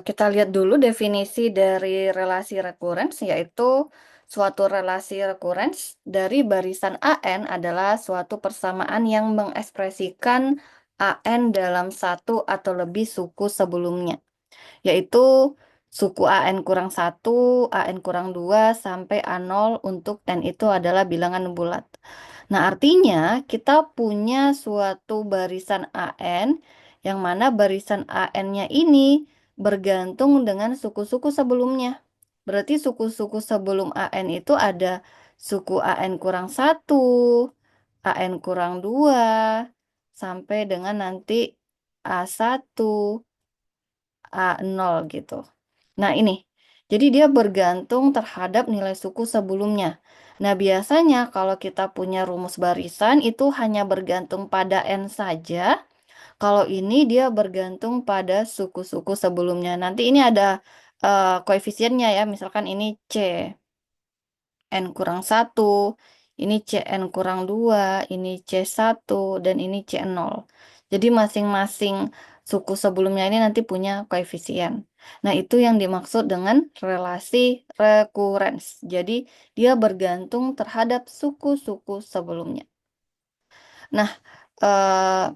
Kita lihat dulu definisi dari relasi rekurens, yaitu suatu relasi rekurens dari barisan AN adalah suatu persamaan yang mengekspresikan AN dalam satu atau lebih suku sebelumnya, yaitu suku AN kurang satu, AN kurang 2 sampai A0 untuk N itu adalah bilangan bulat. Nah, artinya kita punya suatu barisan AN yang mana barisan AN-nya ini bergantung dengan suku-suku sebelumnya. Berarti suku-suku sebelum AN itu ada suku AN kurang satu, AN kurang 2 sampai dengan nanti A1, A0 gitu. Nah, ini. Jadi dia bergantung terhadap nilai suku sebelumnya. Nah, biasanya kalau kita punya rumus barisan itu hanya bergantung pada N saja. Kalau ini dia bergantung pada suku-suku sebelumnya. Nanti ini ada koefisiennya ya. Misalkan ini C. N kurang satu, ini CN kurang 2, ini C1, dan ini C0. Jadi masing-masing suku sebelumnya ini nanti punya koefisien. Nah, itu yang dimaksud dengan relasi rekurens. Jadi, dia bergantung terhadap suku-suku sebelumnya. Nah, eh,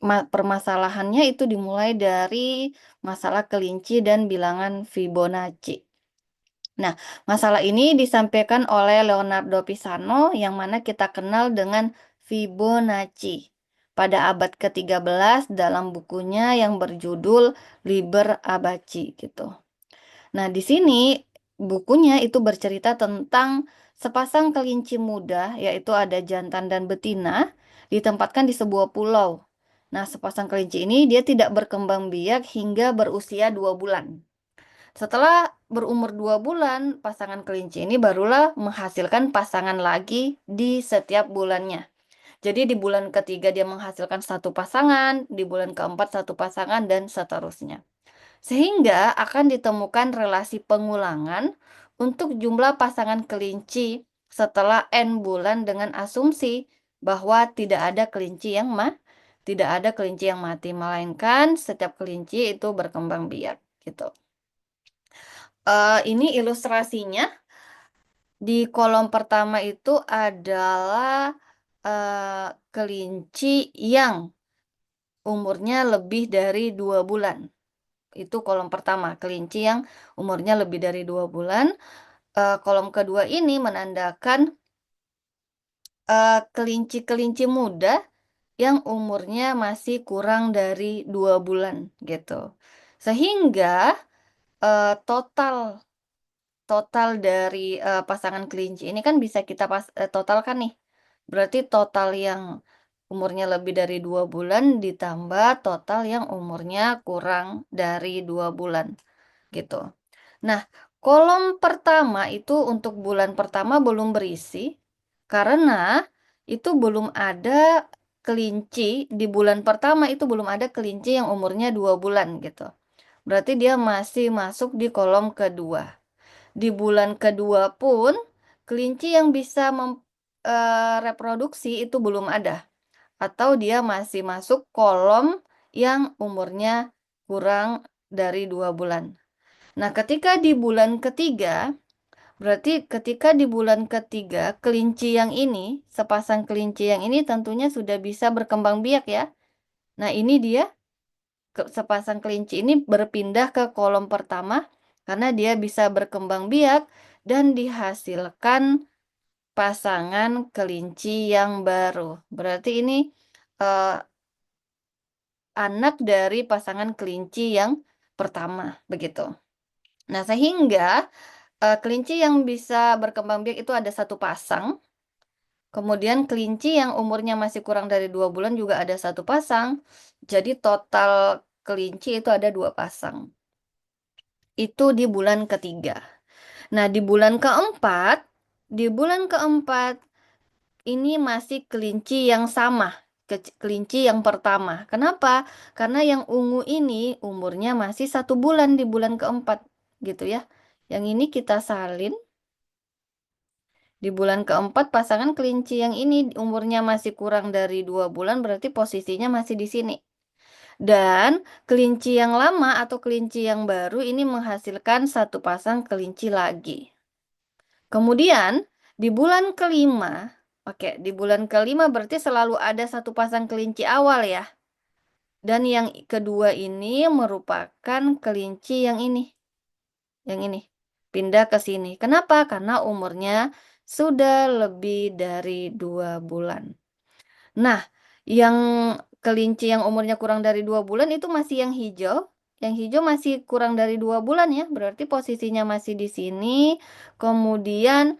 permasalahannya itu dimulai dari masalah kelinci dan bilangan Fibonacci. Nah, masalah ini disampaikan oleh Leonardo Pisano yang mana kita kenal dengan Fibonacci pada abad ke-13 dalam bukunya yang berjudul Liber Abaci gitu. Nah, di sini bukunya itu bercerita tentang sepasang kelinci muda, yaitu ada jantan dan betina, ditempatkan di sebuah pulau. Nah, sepasang kelinci ini dia tidak berkembang biak hingga berusia 2 bulan. Setelah berumur 2 bulan, pasangan kelinci ini barulah menghasilkan pasangan lagi di setiap bulannya. Jadi di bulan ketiga dia menghasilkan satu pasangan, di bulan keempat satu pasangan, dan seterusnya. Sehingga akan ditemukan relasi pengulangan untuk jumlah pasangan kelinci setelah N bulan dengan asumsi bahwa tidak ada kelinci yang mati, melainkan setiap kelinci itu berkembang biak gitu. Ini ilustrasinya di kolom pertama itu adalah kelinci yang umurnya lebih dari 2 bulan. Itu kolom pertama, kelinci yang umurnya lebih dari 2 bulan. Kolom kedua ini menandakan kelinci-kelinci muda yang umurnya masih kurang dari 2 bulan gitu. Sehingga total total dari pasangan kelinci ini kan bisa kita totalkan nih. Berarti total yang umurnya lebih dari 2 bulan ditambah total yang umurnya kurang dari 2 bulan gitu. Nah, kolom pertama itu untuk bulan pertama belum berisi karena itu belum ada kelinci di bulan pertama itu belum ada kelinci yang umurnya 2 bulan gitu. Berarti dia masih masuk di kolom kedua. Di bulan kedua pun kelinci yang bisa reproduksi itu belum ada atau dia masih masuk kolom yang umurnya kurang dari 2 bulan. Nah, ketika di bulan ketiga, berarti ketika di bulan ketiga kelinci yang ini, sepasang kelinci yang ini tentunya sudah bisa berkembang biak ya. Nah, ini dia sepasang kelinci ini berpindah ke kolom pertama karena dia bisa berkembang biak dan dihasilkan pasangan kelinci yang baru. Berarti ini eh, anak dari pasangan kelinci yang pertama, begitu. Nah, sehingga kelinci yang bisa berkembang biak itu ada satu pasang. Kemudian kelinci yang umurnya masih kurang dari 2 bulan juga ada satu pasang. Jadi total kelinci itu ada 2 pasang. Itu di bulan ketiga. Nah, di bulan keempat ini masih kelinci yang sama, kelinci yang pertama. Kenapa? Karena yang ungu ini umurnya masih 1 bulan di bulan keempat, gitu ya. Yang ini kita salin. Di bulan keempat pasangan kelinci yang ini umurnya masih kurang dari 2 bulan, berarti posisinya masih di sini. Dan kelinci yang lama atau kelinci yang baru ini menghasilkan satu pasang kelinci lagi. Kemudian di bulan kelima, oke, di bulan kelima berarti selalu ada satu pasang kelinci awal ya. Dan yang kedua ini merupakan kelinci yang ini pindah ke sini. Kenapa? Karena umurnya sudah lebih dari 2 bulan. Nah, yang kelinci yang umurnya kurang dari 2 bulan itu masih yang hijau. Yang hijau masih kurang dari 2 bulan ya, berarti posisinya masih di sini. Kemudian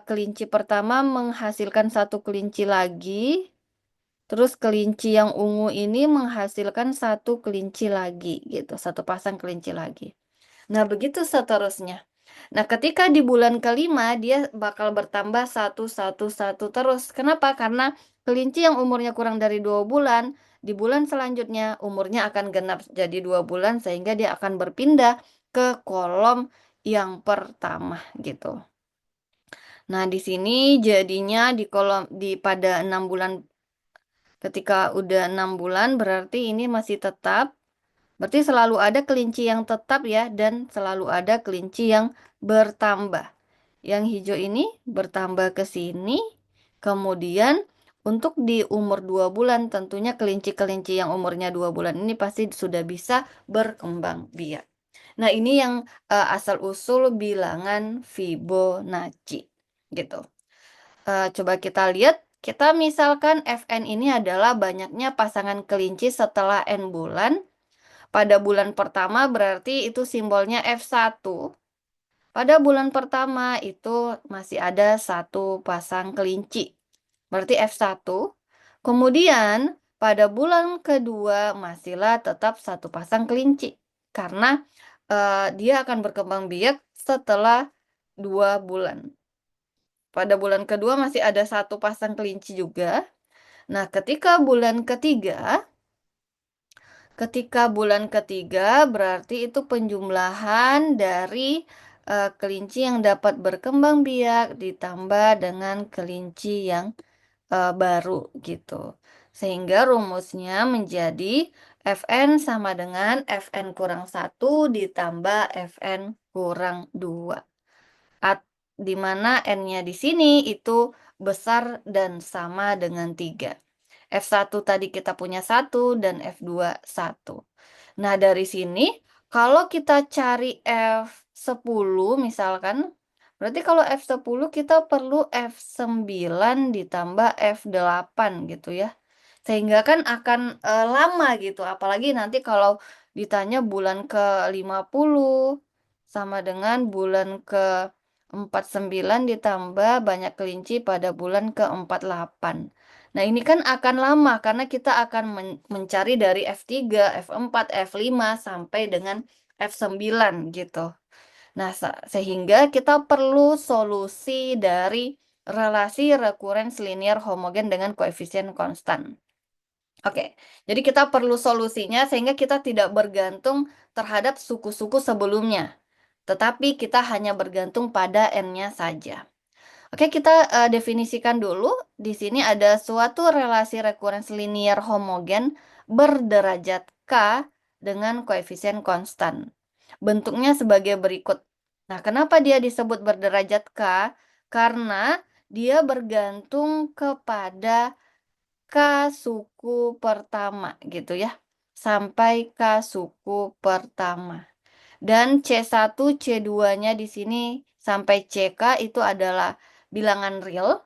kelinci pertama menghasilkan satu kelinci lagi. Terus kelinci yang ungu ini menghasilkan satu kelinci lagi gitu, satu pasang kelinci lagi. Nah, begitu seterusnya. Nah, ketika di bulan kelima dia bakal bertambah satu, satu, satu terus. Kenapa? Karena kelinci yang umurnya kurang dari 2 bulan, di bulan selanjutnya umurnya akan genap jadi 2 bulan sehingga dia akan berpindah ke kolom yang pertama gitu. Nah, di sini jadinya di kolom pada 6 bulan, ketika udah 6 bulan berarti ini masih tetap. Berarti selalu ada kelinci yang tetap ya, dan selalu ada kelinci yang bertambah. Yang hijau ini bertambah ke sini. Kemudian untuk di umur 2 bulan, tentunya kelinci-kelinci yang umurnya 2 bulan ini pasti sudah bisa berkembang biak. Nah, ini yang asal-usul bilangan Fibonacci. Gitu. Coba kita lihat. Kita misalkan Fn ini adalah banyaknya pasangan kelinci setelah N bulan. Pada bulan pertama berarti itu simbolnya F1. Pada bulan pertama itu masih ada satu pasang kelinci. Berarti F1. Kemudian pada bulan kedua masihlah tetap satu pasang kelinci. Karena dia akan berkembang biak setelah 2 bulan. Pada bulan kedua masih ada satu pasang kelinci juga. Nah, ketika bulan ketiga berarti itu penjumlahan dari kelinci yang dapat berkembang biak ditambah dengan kelinci yang baru gitu. Sehingga rumusnya menjadi Fn sama dengan Fn kurang 1 ditambah Fn kurang 2. Di mana N-nya di sini itu besar dan sama dengan 3. F1 tadi kita punya 1 dan F2 1. Nah, dari sini kalau kita cari F10 misalkan, berarti kalau F10 kita perlu F9 ditambah F8 gitu ya. Sehingga kan akan lama gitu. Apalagi nanti kalau ditanya bulan ke-50 sama dengan bulan ke-49 ditambah banyak kelinci pada bulan ke-48. Nah, ini kan akan lama karena kita akan mencari dari F3, F4, F5 sampai dengan F9 gitu. Nah, sehingga kita perlu solusi dari relasi rekurens linear homogen dengan koefisien konstan. Oke, jadi kita perlu solusinya sehingga kita tidak bergantung terhadap suku-suku sebelumnya. Tetapi kita hanya bergantung pada N-nya saja. Oke, kita definisikan dulu. Di sini ada suatu relasi rekurens linear homogen berderajat K dengan koefisien konstan. Bentuknya sebagai berikut. Nah, kenapa dia disebut berderajat K? Karena dia bergantung kepada K suku pertama gitu ya. Sampai K suku pertama. Dan C1, C2-nya di sini sampai CK itu adalah bilangan real.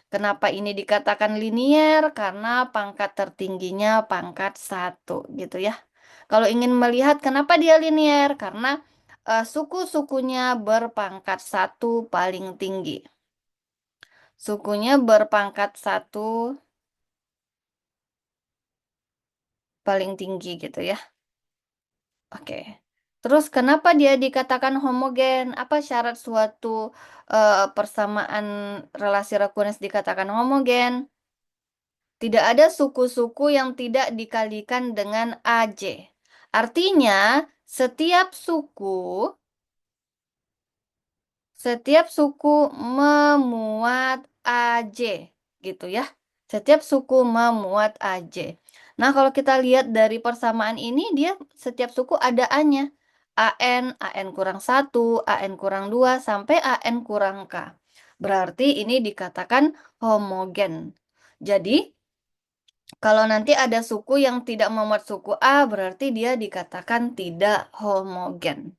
Kenapa ini dikatakan linier? Karena pangkat tertingginya pangkat 1 gitu ya. Kalau ingin melihat kenapa dia linier? Karena suku-sukunya berpangkat 1 paling tinggi. Sukunya berpangkat 1 paling tinggi gitu ya. Oke. Terus kenapa dia dikatakan homogen? Apa syarat suatu persamaan relasi rekurens dikatakan homogen? Tidak ada suku-suku yang tidak dikalikan dengan AJ. Artinya, setiap suku memuat AJ gitu ya. Setiap suku memuat AJ. Nah, kalau kita lihat dari persamaan ini, dia setiap suku ada A-nya. AN kurang 1, AN kurang 2, sampai AN kurang K. Berarti ini dikatakan homogen. Jadi, kalau nanti ada suku yang tidak memuat suku A, berarti dia dikatakan tidak homogen.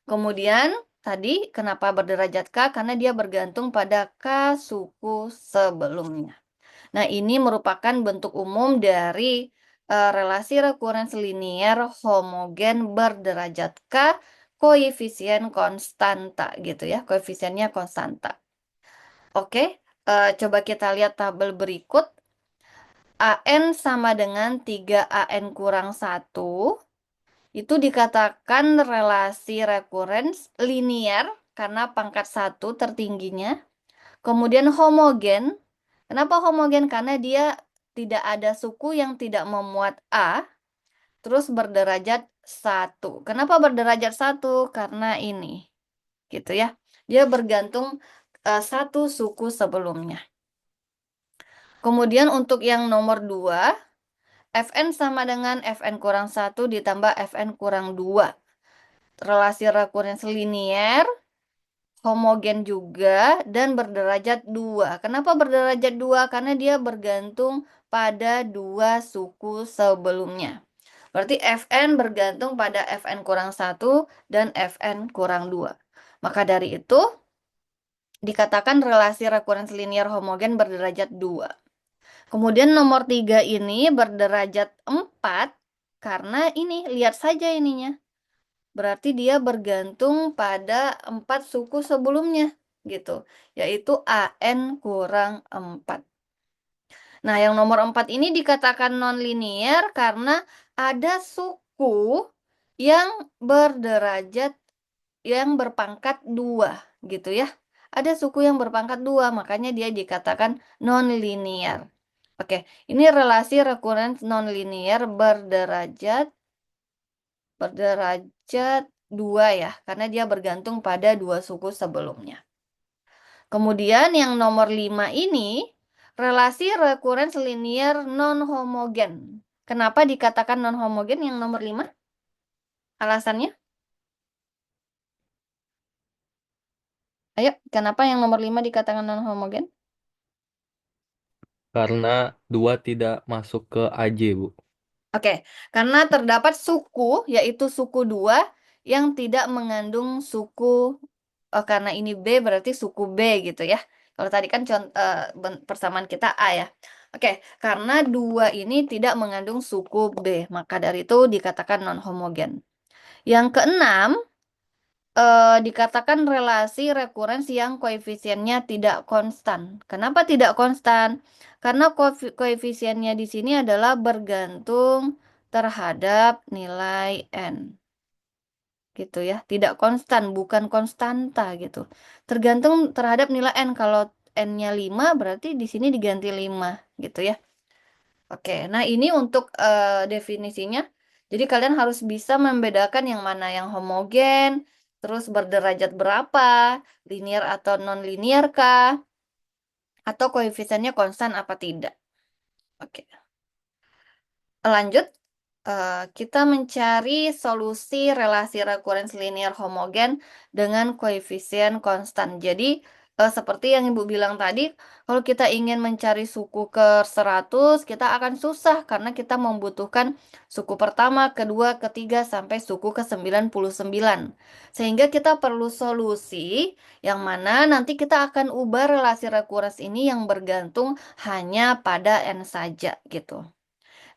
Kemudian, tadi kenapa berderajat K? Karena dia bergantung pada K suku sebelumnya. Nah, ini merupakan bentuk umum dari relasi rekurens linier homogen berderajat K, koefisien konstanta gitu ya, koefisiennya konstanta. Oke, coba kita lihat tabel berikut. AN sama dengan 3AN kurang 1, itu dikatakan relasi rekurens linier karena pangkat 1 tertingginya. Kemudian homogen. Kenapa homogen? Karena dia tidak ada suku yang tidak memuat A, terus berderajat 1. Kenapa berderajat 1? Karena ini, gitu ya. Dia bergantung satu suku sebelumnya. Kemudian untuk yang nomor 2, Fn sama dengan Fn kurang 1 ditambah Fn kurang 2. Relasi rekurens linier, homogen juga, dan berderajat 2. Kenapa berderajat 2? Karena dia bergantung pada dua suku sebelumnya. Berarti Fn bergantung pada Fn kurang 1 dan Fn kurang 2. Maka dari itu, dikatakan relasi rekurens linier homogen berderajat 2. Kemudian nomor 3 ini berderajat 4, karena ini, lihat saja ininya. Berarti dia bergantung pada 4 suku sebelumnya, gitu. Yaitu AN kurang 4. Nah, yang nomor 4 ini dikatakan non-linier karena ada suku yang berderajat, yang berpangkat 2, gitu ya. Ada suku yang berpangkat 2, makanya dia dikatakan non-linier. Oke, ini relasi rekurens non-linier berderajat 2 ya, karena dia bergantung pada dua suku sebelumnya. Kemudian yang nomor 5 ini, relasi rekurens linier non-homogen. Kenapa dikatakan non-homogen yang nomor 5? Alasannya? Ayo, kenapa yang nomor 5 dikatakan non-homogen? Karena dua tidak masuk ke AJ, Bu. Oke, karena terdapat suku, yaitu suku 2, yang tidak mengandung suku, karena ini B berarti suku B gitu ya. Kalau tadi kan persamaan kita A ya. Oke, karena 2 ini tidak mengandung suku B, maka dari itu dikatakan non-homogen. Yang keenam, dikatakan relasi rekurens yang koefisiennya tidak konstan. Kenapa tidak konstan? Karena koefisiennya di sini adalah bergantung terhadap nilai n, gitu ya. Tidak konstan, bukan konstanta gitu. Tergantung terhadap nilai n. Kalau n-nya 5, berarti di sini diganti 5, gitu ya. Oke, nah ini untuk definisinya. Jadi kalian harus bisa membedakan yang mana yang homogen, terus berderajat berapa, linear atau non-linear kah, atau koefisiennya konstan apa tidak. Oke, lanjut. Kita mencari solusi relasi rekurens linear homogen dengan koefisien konstan. Jadi, seperti yang Ibu bilang tadi, kalau kita ingin mencari suku ke 100, kita akan susah karena kita membutuhkan suku pertama, kedua, ketiga, sampai suku ke 99. Sehingga kita perlu solusi yang mana nanti kita akan ubah relasi rekurens ini yang bergantung hanya pada n saja gitu.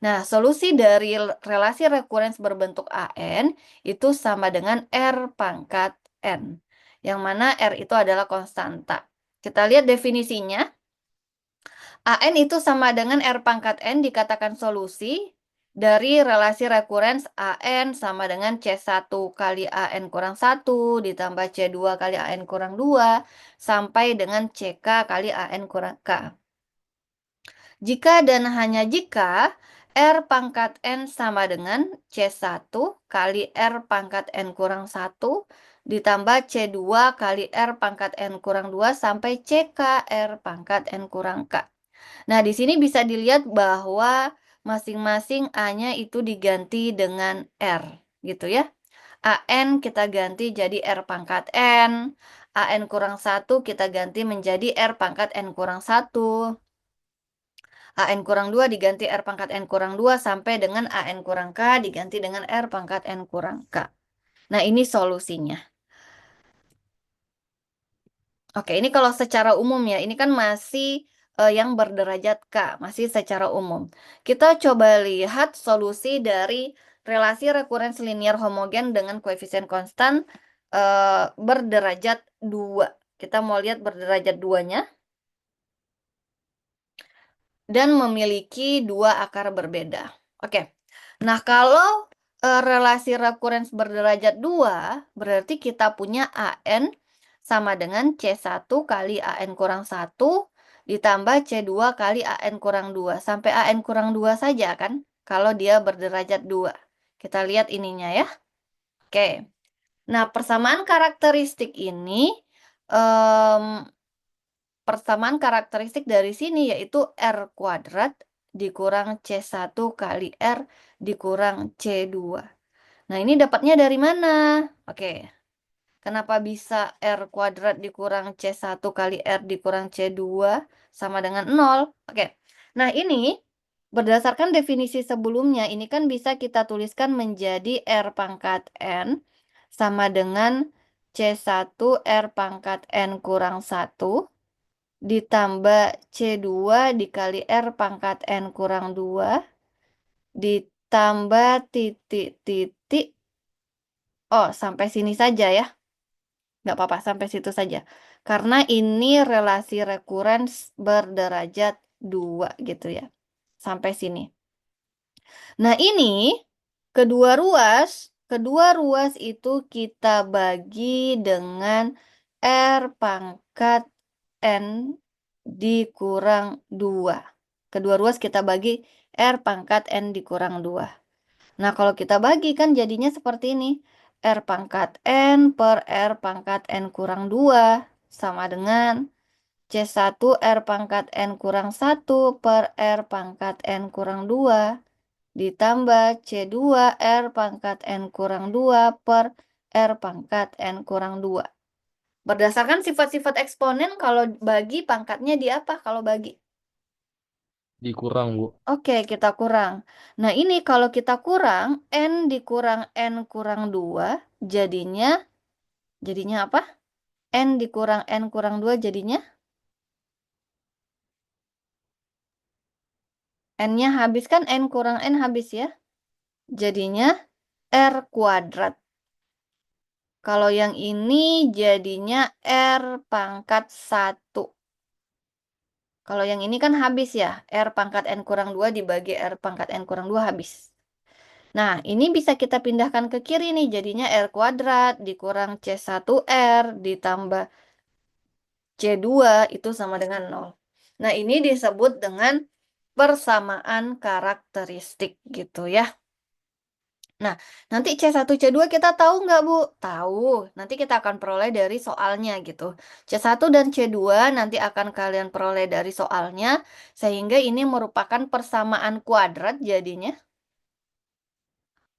Nah, solusi dari relasi rekurens berbentuk AN itu sama dengan R pangkat N, yang mana R itu adalah konstanta. Kita lihat definisinya. AN itu sama dengan R pangkat N dikatakan solusi dari relasi rekurens AN sama dengan C1 kali AN kurang 1 ditambah C2 kali AN kurang 2 sampai dengan CK kali AN kurang K. Jika dan hanya jika R pangkat N sama dengan C1 kali R pangkat N kurang 1 ditambah C2 kali R pangkat N kurang 2 sampai CK R pangkat N kurang K. Nah, di sini bisa dilihat bahwa masing-masing A-nya itu diganti dengan R, gitu ya. AN kita ganti jadi R pangkat N. AN kurang 1 kita ganti menjadi R pangkat N kurang 1. AN kurang 2 diganti R pangkat N kurang 2 sampai dengan AN kurang K diganti dengan R pangkat N kurang K. Nah, ini solusinya. Oke, ini kalau secara umum ya, ini kan masih yang berderajat K, masih secara umum. Kita coba lihat solusi dari relasi rekurens linier homogen dengan koefisien konstan berderajat 2. Kita mau lihat berderajat 2-nya dan memiliki dua akar berbeda. Oke, nah kalau relasi rekurens berderajat 2, berarti kita punya AN sama dengan C1 kali AN kurang 1 ditambah C2 kali AN kurang 2. Sampai AN kurang 2 saja kan, kalau dia berderajat 2. Kita lihat ininya ya. Oke, nah persamaan karakteristik ini, persamaan karakteristik dari sini yaitu R kuadrat dikurang C1 kali R dikurang C2. Nah, ini dapatnya dari mana? Oke, kenapa bisa R kuadrat dikurang C1 kali R dikurang C2 sama dengan 0? Oke, nah ini berdasarkan definisi sebelumnya, ini kan bisa kita tuliskan menjadi R pangkat N sama dengan C1 R pangkat N kurang 1 ditambah C2 dikali R pangkat N kurang 2 ditambah titik-titik. Oh, sampai sini saja ya. Nggak apa-apa, sampai situ saja. Karena ini relasi rekurens berderajat 2 gitu ya. Sampai sini. Nah, ini kedua ruas itu kita bagi dengan R pangkat N dikurang 2. Kedua ruas kita bagi R pangkat N dikurang 2. Nah, kalau kita bagi kan jadinya seperti ini. R pangkat N per R pangkat N kurang 2 sama dengan C1 R pangkat N kurang 1 per R pangkat N kurang 2 ditambah C2 R pangkat N kurang 2 per R pangkat N kurang 2. Berdasarkan sifat-sifat eksponen, kalau bagi pangkatnya di apa kalau bagi? Dikurang, Bu. Oke, kita kurang. Nah, ini kalau kita kurang, N dikurang N kurang 2, jadinya, jadinya apa? N dikurang N kurang 2 jadinya, N-nya habis kan, N kurang N habis ya. Jadinya R kuadrat. Kalau yang ini jadinya R pangkat 1. Kalau yang ini kan habis ya, R pangkat N kurang 2 dibagi R pangkat N kurang 2 habis. Nah, ini bisa kita pindahkan ke kiri nih, jadinya R kuadrat dikurang C1R ditambah C2 itu sama dengan 0. Nah, ini disebut dengan persamaan karakteristik gitu ya. Nah, nanti C1, C2 kita tahu nggak, Bu? Tahu. Nanti kita akan peroleh dari soalnya gitu. C1 dan C2 nanti akan kalian peroleh dari soalnya, sehingga ini merupakan persamaan kuadrat jadinya.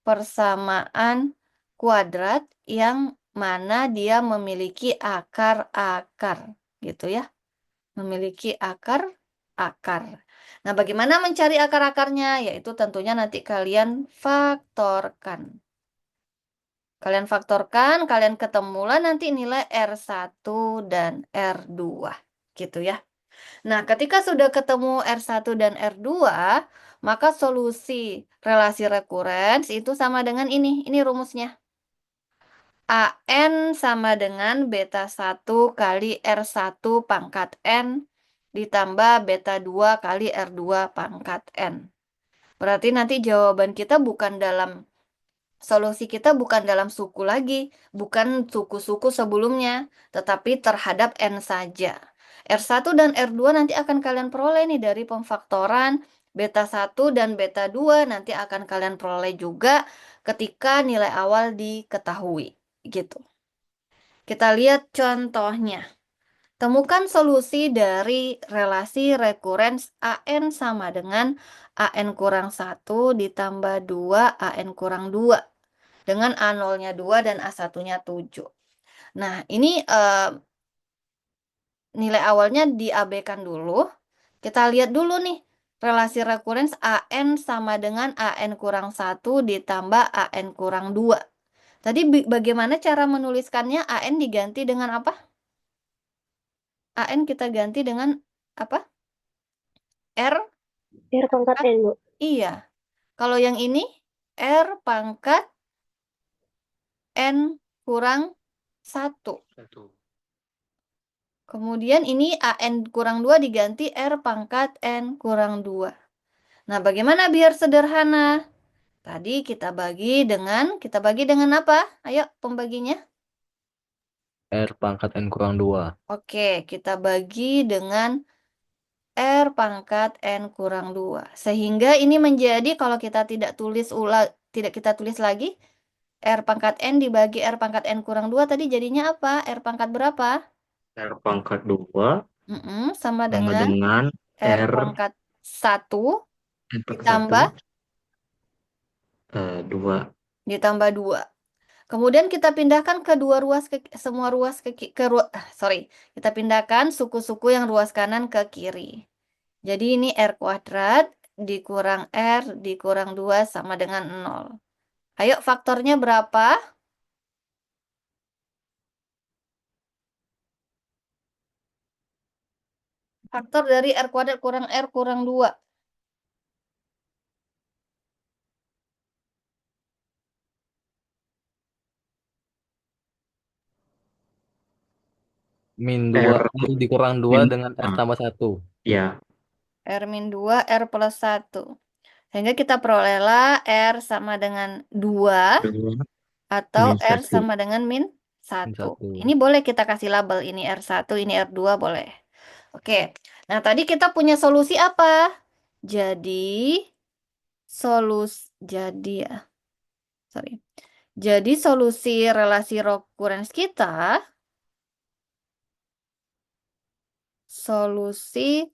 Persamaan kuadrat yang mana dia memiliki akar-akar gitu ya. Memiliki akar-akar. Nah, bagaimana mencari akar-akarnya? Yaitu tentunya nanti kalian faktorkan. Kalian faktorkan, kalian ketemulah nanti nilai R1 dan R2. Gitu ya. Nah, ketika sudah ketemu R1 dan R2, maka solusi relasi rekurens itu sama dengan ini. Ini rumusnya. AN sama dengan beta 1 kali R1 pangkat N ditambah beta 2 kali R2 pangkat N. Berarti nanti jawaban kita bukan dalam solusi kita bukan dalam suku lagi, bukan suku-suku sebelumnya, tetapi terhadap N saja. R1 dan R2 nanti akan kalian peroleh nih dari pemfaktoran, beta 1 dan beta 2 nanti akan kalian peroleh juga ketika nilai awal diketahui. Gitu. Kita lihat contohnya. Temukan solusi dari relasi rekurens AN sama dengan AN kurang 1 ditambah 2 AN kurang 2 dengan A0-nya 2 dan A1-nya 7. Nah, ini nilai awalnya diabaikan dulu. Kita lihat dulu nih, relasi rekurens AN sama dengan AN kurang 1 ditambah AN kurang 2. Tadi bagaimana cara menuliskannya? AN diganti dengan apa? AN kita ganti dengan apa? R? R pangkat N, Bu. Iya. Kalau yang ini, R pangkat N kurang 1. Satu. Kemudian ini AN kurang 2 diganti R pangkat N kurang 2. Nah, bagaimana biar sederhana? Tadi kita bagi dengan apa? Ayo pembaginya. R pangkat N kurang 2. Oke, kita bagi dengan R pangkat N kurang 2. Sehingga ini menjadi kalau kita tidak kita tulis lagi, R pangkat N dibagi R pangkat N kurang 2 tadi jadinya apa? R pangkat berapa? R pangkat 2 Sama sama dengan dengan R R pangkat 1 N pangkat 1 ditambah 2 ditambah 2. Kemudian kita pindahkan ke dua ruas ke semua ruas sorry, kita pindahkan suku-suku yang ruas kanan ke kiri. Jadi ini R kuadrat dikurang R dikurang 2 sama dengan 0. Ayo faktornya berapa? Faktor dari R kuadrat kurang R kurang 2. min 2 R R dikurang 2 min dengan R tambah 1. ya R min 2 R plus 1. Sehingga kita perolehlah R sama dengan 2 dua atau min R satu sama dengan min Min 1. 1. Ini boleh kita kasih label, ini R1, ini R2 boleh. Oke, nah tadi kita punya solusi apa? Jadi, solusi, jadi ya, sorry. Jadi solusi relasi recurrence kita, solusi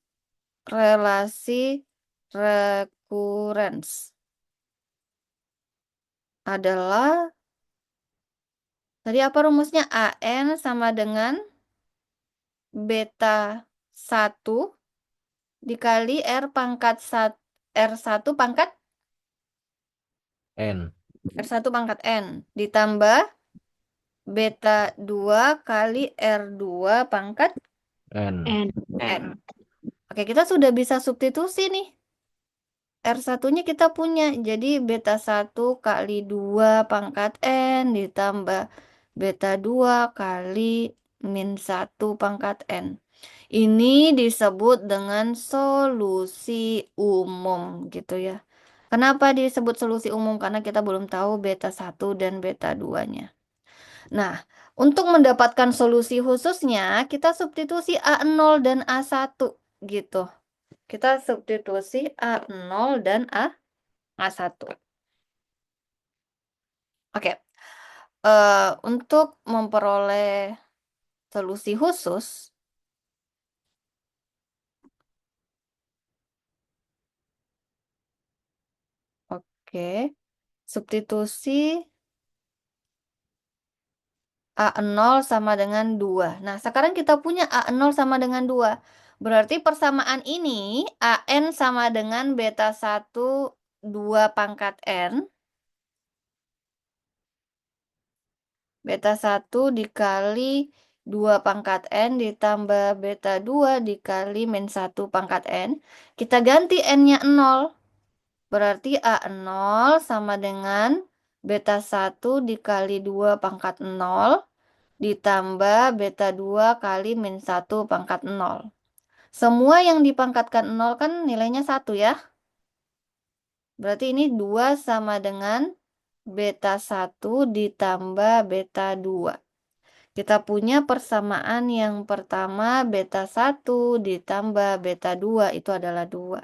relasi recurrence adalah, tadi apa rumusnya? AN sama dengan beta 1 dikali R1 pangkat N. R1 pangkat N ditambah beta 2 kali R2 pangkat N. N. N. Oke, kita sudah bisa substitusi nih. R1-nya kita punya. Jadi beta 1 kali 2 pangkat N ditambah beta 2 kali min 1 pangkat N. Ini disebut dengan solusi umum gitu ya. Kenapa disebut solusi umum? Karena kita belum tahu beta 1 dan beta 2-nya. Nah, untuk mendapatkan solusi khususnya, kita substitusi A0 dan A1 gitu. Kita substitusi A0 dan A1. Oke, untuk memperoleh solusi khusus, oke, substitusi A0 sama dengan 2. Nah, sekarang kita punya A0 sama dengan 2. Berarti persamaan ini AN sama dengan beta 1 2 pangkat N. Beta 1 dikali 2 pangkat N ditambah beta 2 dikali min 1 pangkat N. Kita ganti N-nya 0. Berarti A0 sama dengan beta 1 dikali 2 pangkat 0 ditambah beta 2 kali min 1 pangkat 0. Semua yang dipangkatkan 0 kan nilainya 1 ya. Berarti ini 2 sama dengan beta 1 ditambah beta 2. Kita punya persamaan yang pertama beta 1 ditambah beta 2 itu adalah 2.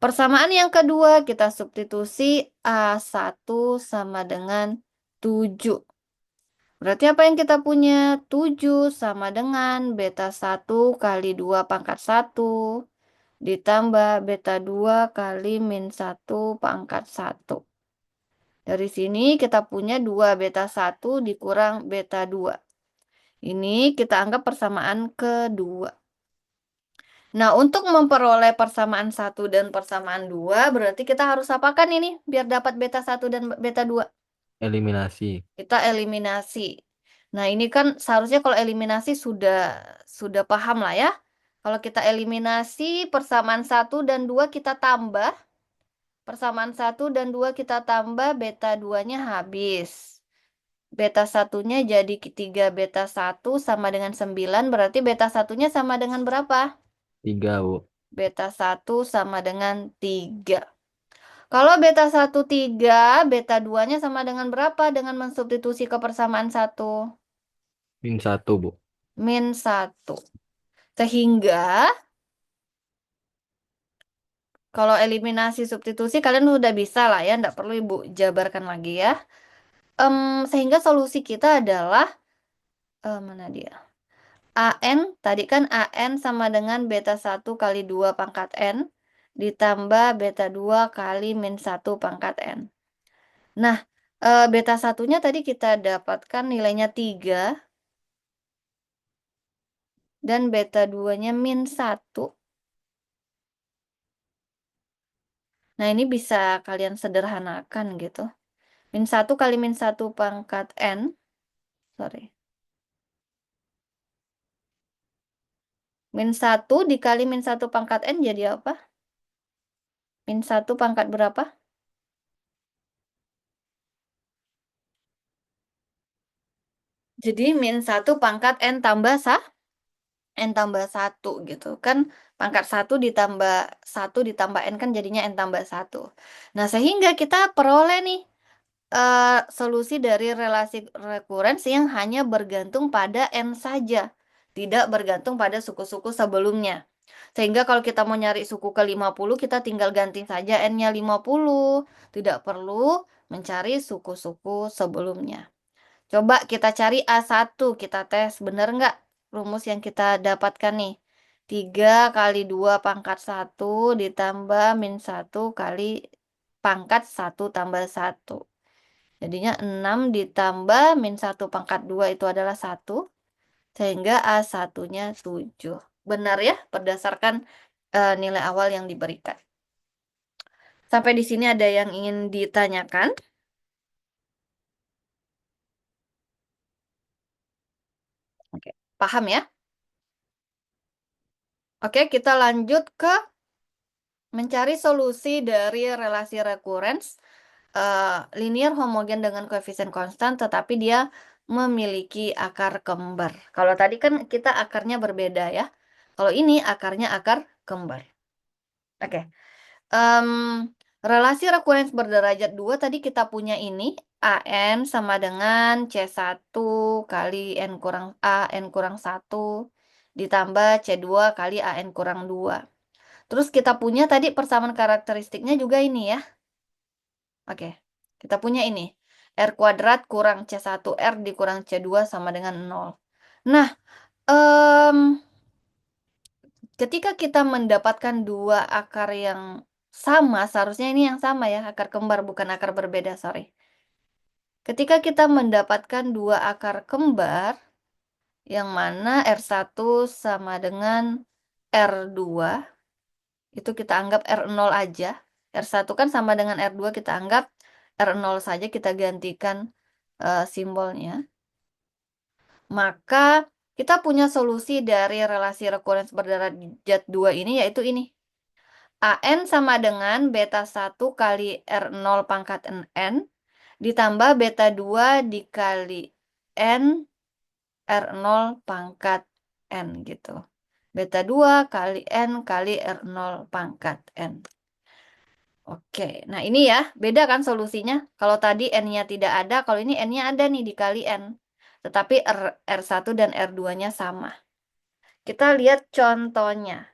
Persamaan yang kedua kita substitusi A1 sama dengan 7. Berarti apa yang kita punya? 7 sama dengan beta 1 kali 2 pangkat 1 ditambah beta 2 kali min 1 pangkat 1. Dari sini kita punya 2 beta 1 dikurang beta 2. Ini kita anggap persamaan kedua. Nah, untuk memperoleh persamaan 1 dan persamaan 2, berarti kita harus apakan ini biar dapat beta 1 dan beta 2? Eliminasi. Kita eliminasi. Nah, ini kan seharusnya kalau eliminasi sudah paham lah ya. Kalau kita eliminasi persamaan 1 dan 2 kita tambah. Persamaan 1 dan 2 kita tambah, beta 2-nya habis. Beta 1-nya jadi 3 beta 1 sama dengan 9, berarti beta 1-nya sama dengan berapa? 3, Bu. Beta 1 sama dengan 3. Kalau beta 1 3, beta 2-nya sama dengan berapa dengan mensubstitusi ke persamaan 1? Min 1, Bu. Min 1. Sehingga kalau eliminasi substitusi kalian udah bisa lah ya, nggak perlu Ibu jabarkan lagi ya. Sehingga solusi kita adalah mana dia? AN, tadi kan AN sama dengan beta 1 kali 2 pangkat N ditambah beta 2 kali min 1 pangkat N. Nah, beta 1-nya tadi kita dapatkan nilainya 3 dan beta 2-nya min 1. Nah, ini bisa kalian sederhanakan gitu. Min 1 kali min 1 pangkat N. Sorry. Min 1 dikali min 1 pangkat N jadi apa? Min 1 pangkat berapa? Jadi min 1 pangkat N tambah N tambah 1 gitu. Kan pangkat 1 ditambah N kan jadinya N tambah 1. Nah, sehingga kita peroleh nih solusi dari relasi rekurens yang hanya bergantung pada N saja. Tidak bergantung pada suku-suku sebelumnya. Sehingga kalau kita mau nyari suku ke-50, kita tinggal ganti saja N-nya 50. Tidak perlu mencari suku-suku sebelumnya. Coba kita cari A1, kita tes benar nggak rumus yang kita dapatkan nih. 3 kali 2 pangkat 1 ditambah min 1 kali pangkat 1 tambah 1. Jadinya 6 ditambah min 1 pangkat 2 itu adalah 1. Sehingga A1-nya 7. Benar ya, berdasarkan nilai awal yang diberikan. Sampai di sini ada yang ingin ditanyakan? Oke, paham ya? Oke, kita lanjut ke mencari solusi dari relasi rekurens linear homogen dengan koefisien konstan, tetapi dia memiliki akar kembar. Kalau tadi kan kita akarnya berbeda ya. Kalau ini akarnya akar kembar. Oke. Em, relasi rekurens berderajat 2 tadi kita punya ini. AN sama dengan C1 kali N kurang A, N kurang 1 ditambah C2 kali AN kurang 2. Terus kita punya tadi persamaan karakteristiknya juga ini ya. Oke, kita punya ini. R kuadrat kurang C1R dikurang C2 sama dengan 0. Nah, ketika kita mendapatkan dua akar yang sama, seharusnya ini yang sama ya, akar kembar bukan akar berbeda, sorry. Ketika kita mendapatkan dua akar kembar, yang mana R1 sama dengan R2, itu kita anggap R0 aja. R1 kan sama dengan R2, kita anggap R0 saja, kita gantikan simbolnya. Maka kita punya solusi dari relasi rekurens berderajat 2 ini, yaitu ini. AN sama dengan beta 1 kali R0 pangkat N ditambah beta 2 dikali N R0 pangkat N gitu. Beta 2 kali N kali R0 pangkat N. Oke, nah ini ya, beda kan solusinya? Kalau tadi N-nya tidak ada, kalau ini N-nya ada nih dikali N. Tetapi R1 dan R2-nya sama. Kita lihat contohnya.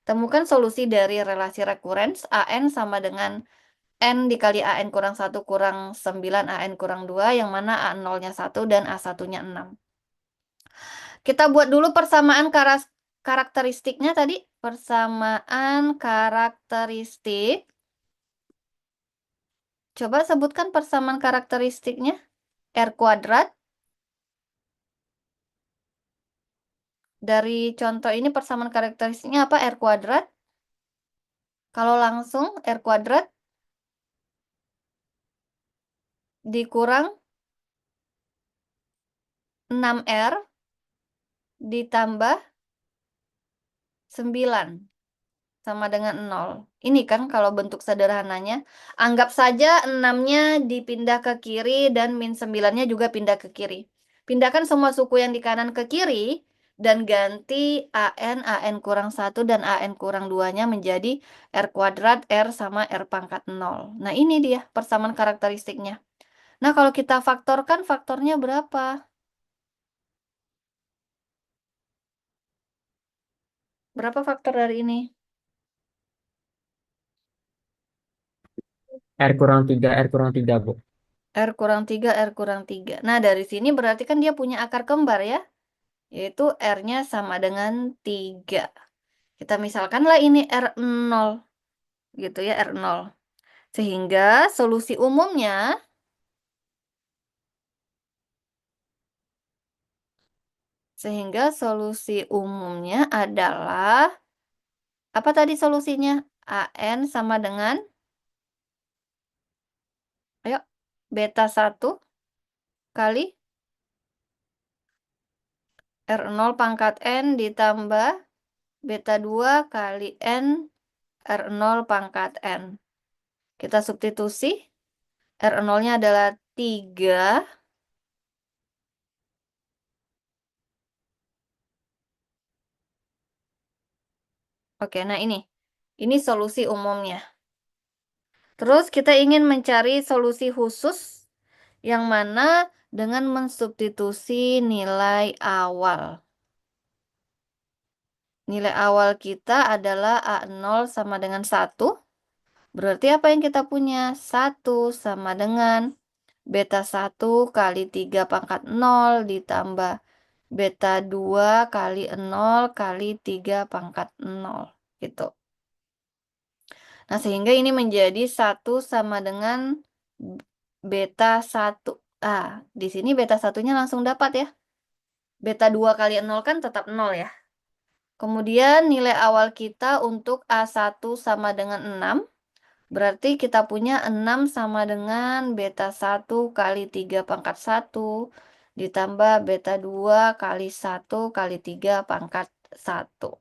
Temukan solusi dari relasi rekurens AN sama dengan N dikali AN kurang 1 kurang 9 AN kurang 2, yang mana A0-nya 1 dan A1-nya 6. Kita buat dulu persamaan karakteristiknya tadi. Persamaan karakteristik. Coba sebutkan persamaan karakteristiknya. R kuadrat. Dari contoh ini persamaan karakteristiknya apa? R kuadrat. Kalau langsung R kuadrat dikurang 6R ditambah 9 sama dengan 0. Ini kan kalau bentuk sederhananya. Anggap saja 6-nya dipindah ke kiri dan min 9-nya juga pindah ke kiri. Pindahkan semua suku yang di kanan ke kiri dan ganti AN kurang 1 dan AN kurang 2-nya menjadi R kuadrat R sama R pangkat 0. Nah ini dia persamaan karakteristiknya. Nah kalau kita faktorkan faktornya berapa? Berapa faktor dari ini? R kurang 3, R kurang 3, Bu. R kurang 3, R kurang 3. Nah, dari sini berarti kan dia punya akar kembar ya. Yaitu R-nya sama dengan 3. Kita misalkanlah ini R0. Gitu ya, R0. Sehingga solusi umumnya adalah, apa tadi solusinya? AN sama dengan, ayo, beta 1 kali R0 pangkat N ditambah beta 2 kali N R0 pangkat N. Kita substitusi. R0-nya adalah 3. Oke, nah ini. Ini solusi umumnya. Terus kita ingin mencari solusi khusus yang mana dengan mensubstitusi nilai awal. Nilai awal kita adalah A0 sama dengan 1. Berarti apa yang kita punya? 1 sama dengan beta 1 kali 3 pangkat 0 ditambah beta 2 kali 0 kali 3 pangkat 0. Gitu. Nah, sehingga ini menjadi 1 sama dengan beta 1. Ah, di sini beta 1-nya langsung dapat ya. Beta 2 kali 0 kan tetap 0 ya. Kemudian nilai awal kita untuk A1 sama dengan 6. Berarti kita punya 6 sama dengan beta 1 kali 3 pangkat 1 ditambah beta 2 kali 1 kali 3 pangkat 1.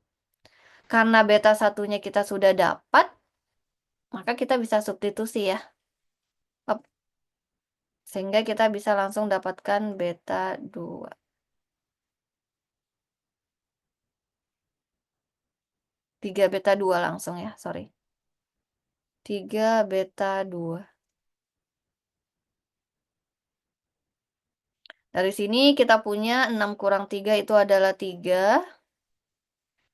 Karena beta 1-nya kita sudah dapat, maka kita bisa substitusi ya. Sehingga kita bisa langsung dapatkan beta 2. 3 beta 2 langsung ya, sorry. 3 beta 2. Dari sini kita punya 6 kurang 3 itu adalah 3.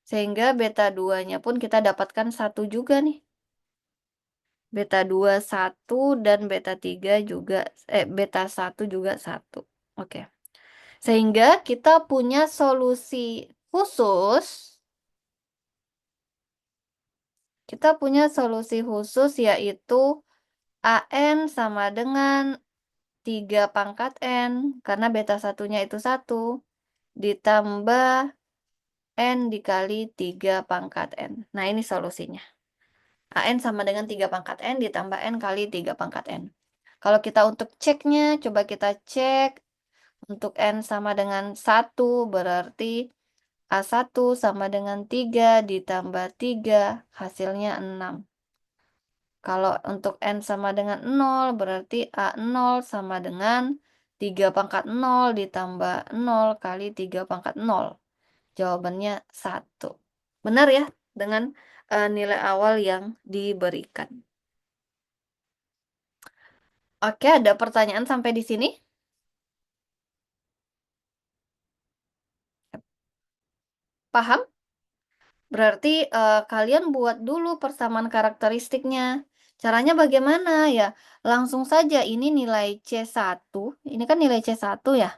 Sehingga beta 2-nya pun kita dapatkan 1 juga nih. Beta 2 1 dan beta 3 juga, beta 1 juga 1. Oke. Sehingga kita punya solusi khusus. Kita punya solusi khusus yaitu AN sama dengan 3 pangkat N. Karena beta 1-nya itu 1. Ditambah N dikali 3 pangkat N. Nah ini solusinya. AN sama dengan 3 pangkat N ditambah N kali 3 pangkat N. Kalau kita untuk ceknya, coba kita cek. Untuk N sama dengan 1 berarti A1 sama dengan 3 ditambah 3 hasilnya 6. Kalau untuk N sama dengan 0 berarti A0 sama dengan 3 pangkat 0 ditambah 0 kali 3 pangkat 0. Jawabannya 1. Benar ya dengan nilai awal yang diberikan. Oke, ada pertanyaan sampai di sini? Paham? Berarti kalian buat dulu persamaan karakteristiknya. Caranya bagaimana ya? Langsung saja ini nilai C1. Ini kan nilai C1 ya.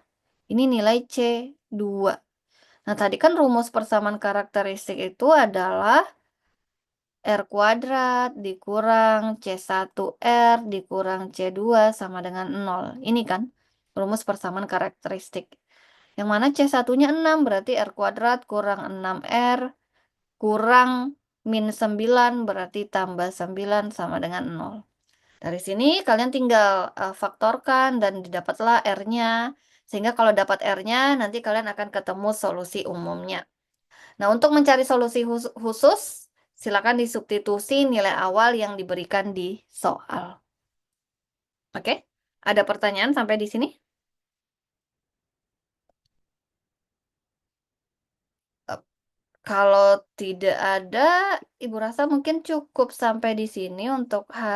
Ini nilai C2. Nah, tadi kan rumus persamaan karakteristik itu adalah R kuadrat dikurang C1R dikurang C2 sama dengan 0. Ini kan rumus persamaan karakteristik. Yang mana C1-nya 6, berarti R kuadrat kurang 6R kurang min 9, berarti tambah 9 sama dengan 0. Dari sini kalian tinggal faktorkan dan didapatlah R-nya. Sehingga kalau dapat R-nya, nanti kalian akan ketemu solusi umumnya. Nah, untuk mencari solusi khusus, silakan disubstitusi nilai awal yang diberikan di soal. Oke? Ada pertanyaan sampai di sini? Eh, Kalau tidak ada, Ibu rasa mungkin cukup sampai di sini untuk hari